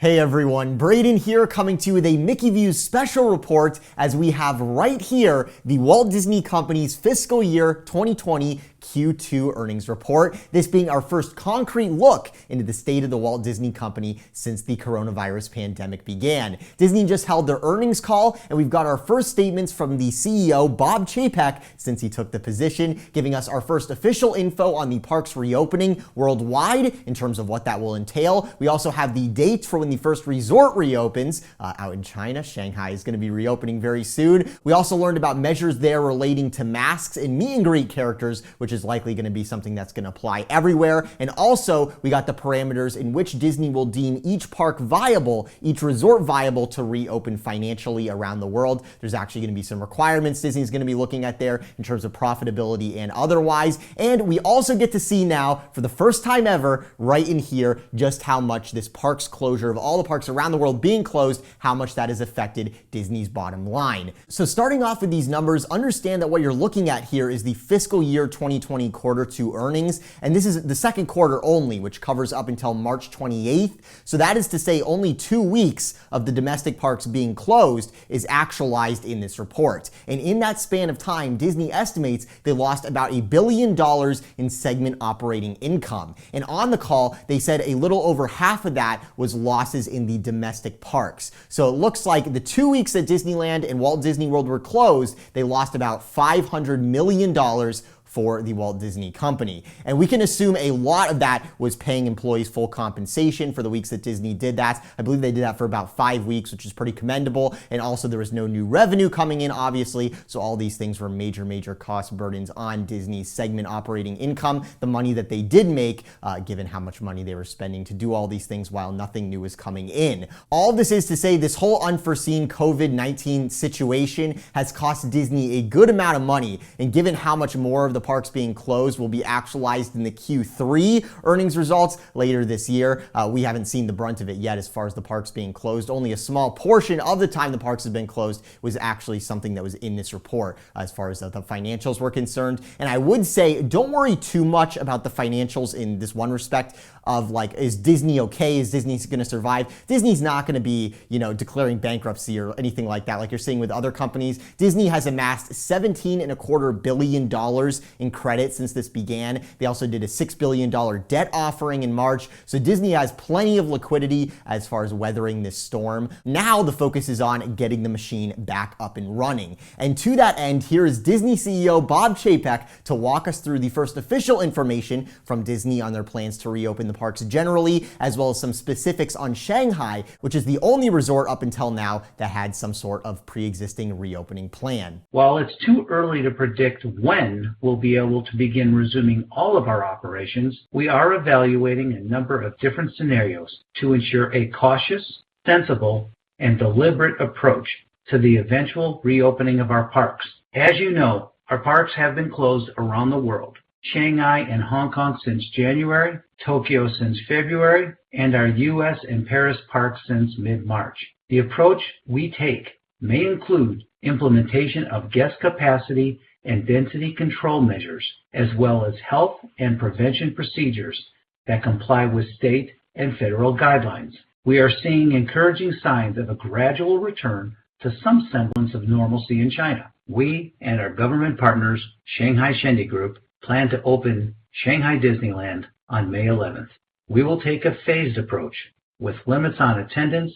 Hey everyone, Brayden here coming to you with a Mickey Views special report as we have right here the Walt Disney Company's fiscal year 2020 Q2 earnings report. This being our first concrete look into the state of the Walt Disney Company since the coronavirus pandemic began. Disney just held their earnings call and we've got our first statements from the CEO Bob Chapek since he took the position, giving us our first official info on the parks reopening worldwide in terms of what that will entail. We also have the dates for when the first resort reopens out in China. Shanghai is going to be reopening very soon. We also learned about measures there relating to masks and meet and greet characters, which is likely going to be something that's going to apply everywhere. And also, we got the parameters in which Disney will deem each park viable, each resort viable to reopen financially around the world. There's actually going to be some requirements Disney's going to be looking at there in terms of profitability and otherwise. And we also get to see now, for the first time ever, right in here, just how much this park's closure of all the parks around the world being closed, how much that has affected Disney's bottom line. So starting off with these numbers, understand that what you're looking at here is the fiscal year 2020 quarter two earnings, and this is the second quarter only, which covers up until March 28th. So that is to say only 2 weeks of the domestic parks being closed is actualized in this report. And in that span of time, Disney estimates they lost about $1 billion in segment operating income. And on the call, they said a little over half of that was losses in the domestic parks. So it looks like the 2 weeks that Disneyland and Walt Disney World were closed, they lost about $500 million for the Walt Disney Company. And we can assume a lot of that was paying employees full compensation for the weeks that Disney did that. I believe they did that for about 5 weeks, which is pretty commendable. And also there was no new revenue coming in, obviously. So all these things were major cost burdens on Disney's segment operating income, the money that they did make, given how much money they were spending to do all these things while nothing new was coming in. All this is to say this whole unforeseen COVID-19 situation has cost Disney a good amount of money. And given how much more of the parks being closed will be actualized in the Q3 earnings results later this year. We haven't seen the brunt of it yet as far as the parks being closed. Only a small portion of the time the parks have been closed was actually something that was in this report as far as the financials were concerned. And I would say don't worry too much about the financials in this one respect of like, is Disney okay? Is Disney going to survive? Disney's not going to be, declaring bankruptcy or anything like that like you're seeing with other companies. Disney has amassed $17.25 billion in credit since this began. They also did a $6 billion debt offering in March. So Disney has plenty of liquidity as far as weathering this storm. Now the focus is on getting the machine back up and running. And to that end, here is Disney CEO Bob Chapek to walk us through the first official information from Disney on their plans to reopen the parks generally, as well as some specifics on Shanghai, which is the only resort up until now that had some sort of pre-existing reopening plan. While it's too early to predict when we'll be able to begin resuming all of our operations, we are evaluating a number of different scenarios to ensure a cautious, sensible, and deliberate approach to the eventual reopening of our parks. As you know, our parks have been closed around the world. Shanghai and Hong Kong since January, Tokyo since February, and our U.S. and Paris parks since mid-March. The approach we take may include implementation of guest capacity and density control measures, as well as health and prevention procedures that comply with state and federal guidelines. We are seeing encouraging signs of a gradual return to some semblance of normalcy in China. We and our government partners, Shanghai Shendi Group, plan to open Shanghai Disneyland on May 11th. We will take a phased approach with limits on attendance,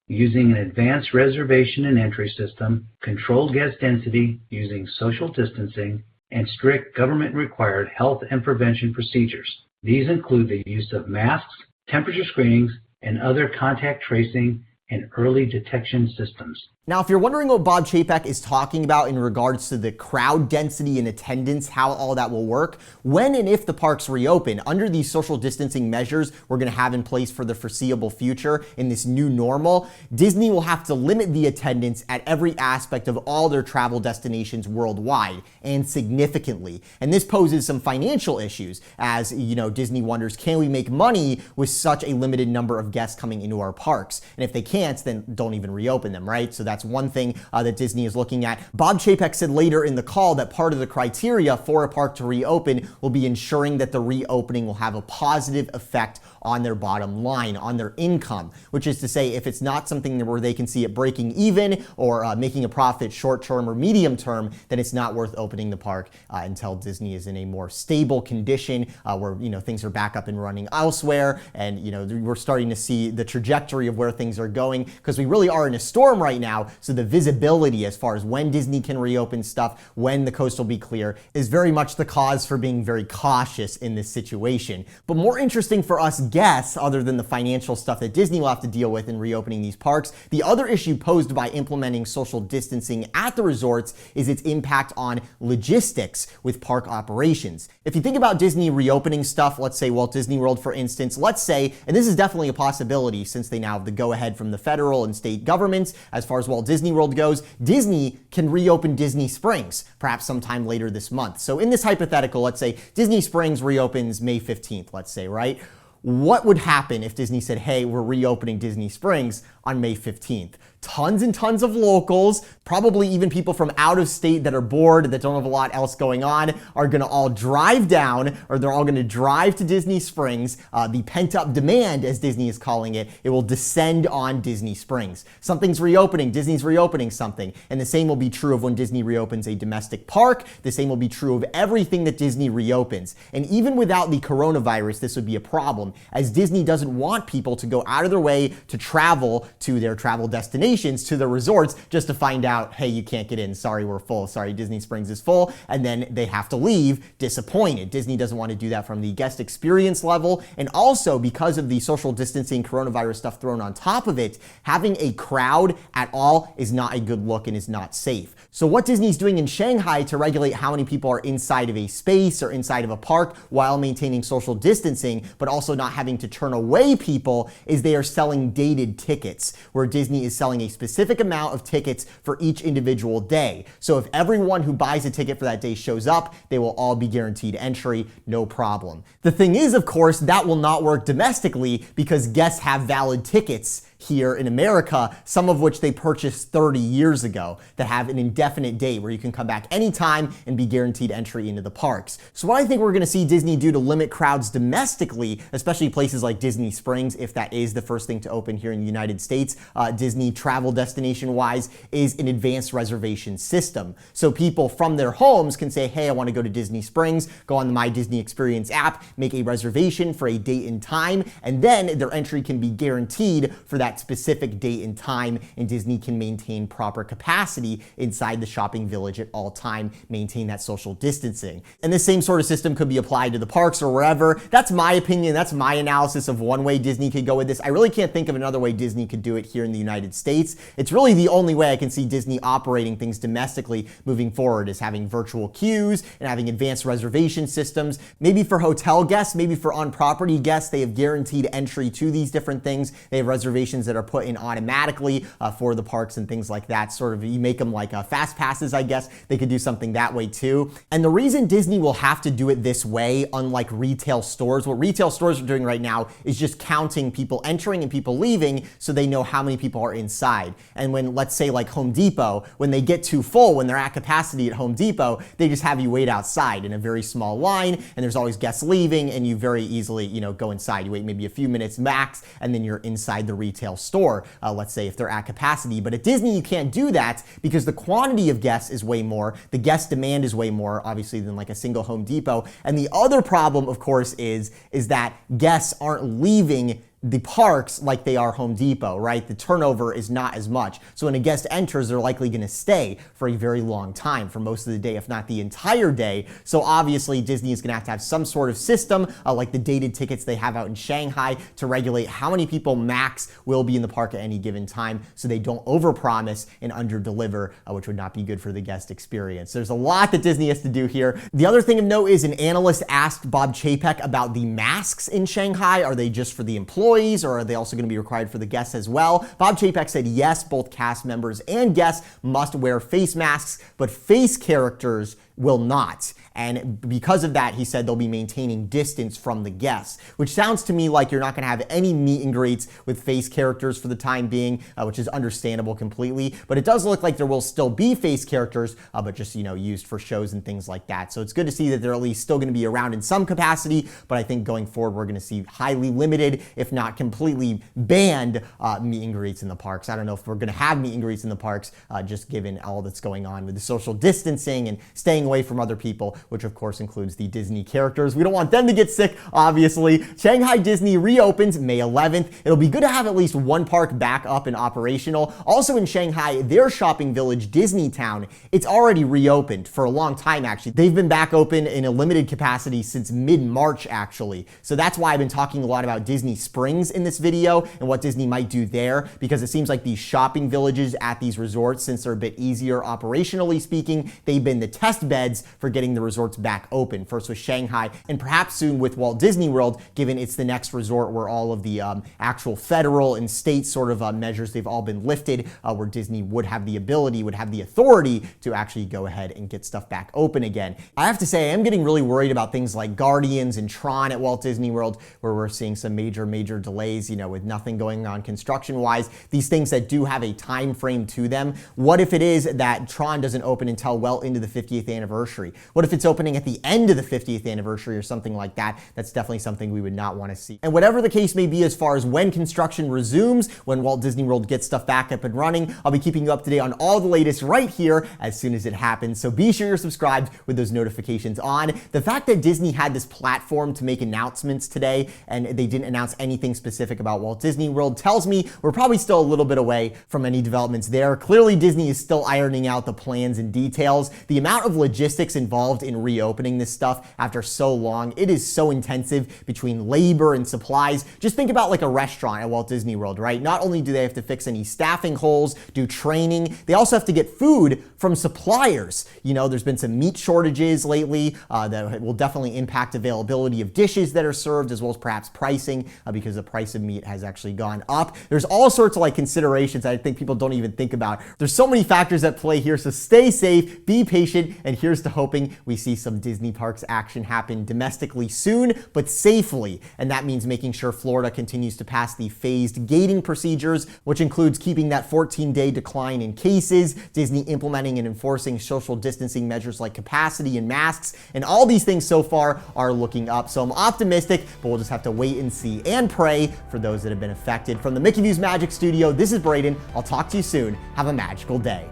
using an advanced reservation and entry system, controlled guest density using social distancing, and strict government-required health and prevention procedures. These include the use of masks, temperature screenings, and other contact tracing and early detection systems. Now, if you're wondering what Bob Chapek is talking about in regards to the crowd density and attendance, how all that will work, when and if the parks reopen, under these social distancing measures we're going to have in place for the foreseeable future in this new normal, Disney will have to limit the attendance at every aspect of all their travel destinations worldwide, and significantly. And this poses some financial issues as, Disney wonders, can we make money with such a limited number of guests coming into our parks? And if they can't, then don't even reopen them, right? So that's one thing that Disney is looking at. Bob Chapek said later in the call that part of the criteria for a park to reopen will be ensuring that the reopening will have a positive effect on their bottom line, on their income, which is to say if it's not something where they can see it breaking even or making a profit short term or medium term, then it's not worth opening the park until Disney is in a more stable condition where things are back up and running elsewhere, and we're starting to see the trajectory of where things are going, because we really are in a storm right now. So the visibility as far as when Disney can reopen stuff, when the coast will be clear, is very much the cause for being very cautious in this situation. But more interesting for us guests, other than the financial stuff that Disney will have to deal with in reopening these parks, the other issue posed by implementing social distancing at the resorts is its impact on logistics with park operations. If you think about Disney reopening stuff, let's say Walt Disney World, for instance, let's say, and this is definitely a possibility since they now have the go-ahead from the federal and state governments as far as Walt Disney World goes, Disney can reopen Disney Springs perhaps sometime later this month. So in this hypothetical, let's say Disney Springs reopens May 15th, let's say, right? What would happen if Disney said, hey, we're reopening Disney Springs on May 15th? Tons and tons of locals, probably even people from out of state that are bored, that don't have a lot else going on, are gonna all drive down, or they're all gonna drive to Disney Springs. The pent-up demand, as Disney is calling it, it will descend on Disney Springs. Something's reopening, Disney's reopening something. And the same will be true of when Disney reopens a domestic park. The same will be true of everything that Disney reopens. And even without the coronavirus, this would be a problem, as Disney doesn't want people to go out of their way to travel to their travel destinations, to the resorts, just to find out, hey, you can't get in. Sorry, we're full. Sorry, Disney Springs is full. And then they have to leave disappointed. Disney doesn't want to do that from the guest experience level. And also, because of the social distancing coronavirus stuff thrown on top of it, having a crowd at all is not a good look and is not safe. So what Disney's doing in Shanghai to regulate how many people are inside of a space or inside of a park while maintaining social distancing, but also not having to turn away people, is they are selling dated tickets, where Disney is selling a specific amount of tickets for each individual day. So if everyone who buys a ticket for that day shows up, they will all be guaranteed entry, no problem. The thing is, of course, that will not work domestically because guests have valid tickets here in America, some of which they purchased 30 years ago, that have an indefinite date where you can come back anytime and be guaranteed entry into the parks. So what I think we're gonna see Disney do to limit crowds domestically, especially places like Disney Springs, if that is the first thing to open here in the United States, Disney travel destination wise, is an advanced reservation system. So people from their homes can say, hey, I wanna go to Disney Springs, go on the My Disney Experience app, make a reservation for a date and time, and then their entry can be guaranteed for that specific date and time, and Disney can maintain proper capacity inside the shopping village at all time, maintain that social distancing. And the same sort of system could be applied to the parks or wherever. That's my opinion. That's my analysis of one way Disney could go with this. I really can't think of another way Disney could do it here in the United States. It's really the only way I can see Disney operating things domestically moving forward, is having virtual queues and having advanced reservation systems. Maybe for hotel guests, maybe for on-property guests, they have guaranteed entry to these different things. They have reservations that are put in automatically for the parks and things like that. Sort of, you make them like fast passes, I guess. They could do something that way too. And the reason Disney will have to do it this way, unlike retail stores, what retail stores are doing right now is just counting people entering and people leaving so they know how many people are inside. And when, let's say like Home Depot, when they get too full, when they're at capacity at Home Depot, they just have you wait outside in a very small line, and there's always guests leaving, and you very easily, go inside. You wait maybe a few minutes max, and then you're inside the retail store, let's say if they're at capacity. But at Disney, you can't do that because the quantity of guests is way more, the guest demand is way more, obviously, than like a single Home Depot. And the other problem, of course, is that guests aren't leaving the parks like they are Home Depot, right? The turnover is not as much. So when a guest enters, they're likely gonna stay for a very long time, for most of the day, if not the entire day. So obviously Disney is gonna have some sort of system, like the dated tickets they have out in Shanghai, to regulate how many people max will be in the park at any given time, so they don't overpromise and underdeliver, which would not be good for the guest experience. There's a lot that Disney has to do here. The other thing of note is an analyst asked Bob Chapek about the masks in Shanghai. Are they just for the employees? employees, or are they also going to be required for the guests as well? Bob Chapek said yes, both cast members and guests must wear face masks, but face characters will not. And because of that, he said they'll be maintaining distance from the guests, which sounds to me like you're not going to have any meet and greets with face characters for the time being, which is understandable completely. But it does look like there will still be face characters, but just, used for shows and things like that. So it's good to see that they're at least still going to be around in some capacity, but I think going forward, we're going to see highly limited, if not completely banned, meet and greets in the parks. I don't know if we're going to have meet and greets in the parks, just given all that's going on with the social distancing and staying away from other people, which of course includes the Disney characters. We don't want them to get sick, obviously. Shanghai Disney reopens May 11th. It'll be good to have at least one park back up and operational. Also in Shanghai, their shopping village, Disneytown, it's already reopened for a long time, actually. They've been back open in a limited capacity since mid-March, actually. So that's why I've been talking a lot about Disney Springs in this video and what Disney might do there, because it seems like these shopping villages at these resorts, since they're a bit easier operationally speaking, they've been the test beds for getting the resorts back open. First with Shanghai, and perhaps soon with Walt Disney World, given it's the next resort where all of the actual federal and state sort of measures, they've all been lifted, where Disney would have the ability, would have the authority to actually go ahead and get stuff back open again. I have to say, I am getting really worried about things like Guardians and Tron at Walt Disney World, where we're seeing some major delays, with nothing going on construction-wise. These things that do have a time frame to them. What if it is that Tron doesn't open until well into the 50th anniversary? What if it's opening at the end of the 50th anniversary or something like that? That's definitely something we would not want to see. And whatever the case may be as far as when construction resumes, when Walt Disney World gets stuff back up and running, I'll be keeping you up to date on all the latest right here as soon as it happens. So be sure you're subscribed with those notifications on. The fact that Disney had this platform to make announcements today and they didn't announce anything specific about Walt Disney World tells me we're probably still a little bit away from any developments there. Clearly, Disney is still ironing out the plans and details. The amount of logistics involved in reopening this stuff after so long, it is so intensive between labor and supplies. Just think about like a restaurant at Walt Disney World, right? Not only do they have to fix any staffing holes, do training, they also have to get food from suppliers. There's been some meat shortages lately that will definitely impact availability of dishes that are served, as well as perhaps pricing, because the price of meat has actually gone up. There's all sorts of considerations I think people don't even think about. There's so many factors at play here, so stay safe, be patient, and here's to hoping we see some Disney parks action happen domestically soon, but safely. And that means making sure Florida continues to pass the phased gating procedures, which includes keeping that 14-day decline in cases, Disney implementing and enforcing social distancing measures like capacity and masks, and all these things so far are looking up. So I'm optimistic, but we'll just have to wait and see and pray for those that have been affected. From the Mickey Views Magic Studio, this is Brayden. I'll talk to you soon. Have a magical day.